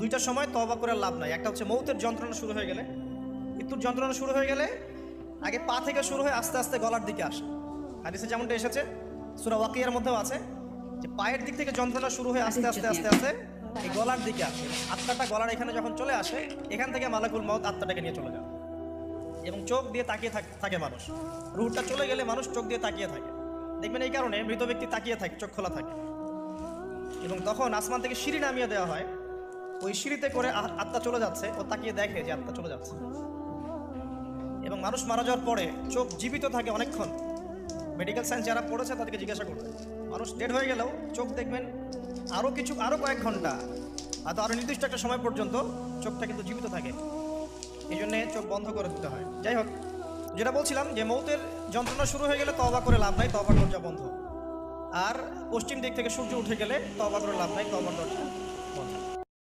দুইটার সময় তওবা করে লাভ নাই। একটা হচ্ছে মৌতের যন্ত্রণা শুরু হয়ে গেলে, মৃত্যুর যন্ত্রণা শুরু হয়ে গেলে আগে পা থেকে শুরু হয়ে আস্তে আস্তে গলার দিকে আসে। হাদিসে যেমনটা এসেছে, সূরা ওয়াকিয়ার মধ্যেও আছে যে পায়ের দিক থেকে যন্ত্রণা শুরু হয়ে আস্তে আস্তে আস্তে আস্তে এই গলার দিকে আসে। আত্মাটা গলার এখানে যখন চলে আসে, এখান থেকে মালাকুল মউত আত্মাটাকে নিয়ে চলে যায় এবং চোখ দিয়ে তাকিয়ে থাকে মানুষ। রূহটা চলে গেলে মানুষ চোখ দিয়ে তাকিয়ে থাকে, দেখবেন এই কারণে মৃত ব্যক্তি তাকিয়ে থাকে, চোখ খোলা থাকে। এবং তখন আসমান থেকে সিঁড়ি নামিয়ে দেওয়া হয়, ওই সিঁড়িতে করে আত্মা চলে যাচ্ছে, ও তাকিয়ে দেখে যে আত্মা চলে যাচ্ছে। এবং মানুষ মারা যাওয়ার পরে চোখ জীবিত থাকে অনেকক্ষণ। মেডিকেল সায়েন্স যারা পড়েছে তাদেরকে জিজ্ঞাসা করবে, মানুষ ডেড হয়ে গেলেও চোখ দেখবেন আরও কয়েক ঘন্টা, হয়তো আরও নির্দিষ্ট একটা সময় পর্যন্ত চোখটা কিন্তু জীবিত থাকে। এই জন্যে চোখ বন্ধ করে দিতে হয়। যাই হোক, যেটা বলছিলাম যে মৌতের যন্ত্রণা শুরু হয়ে গেলে তওবা করে লাভ নাই, তওবার দরজা বন্ধ। আর পশ্চিম দিক থেকে সূর্য উঠে গেলে তওবা করে লাভ নাই, তওবার দরজা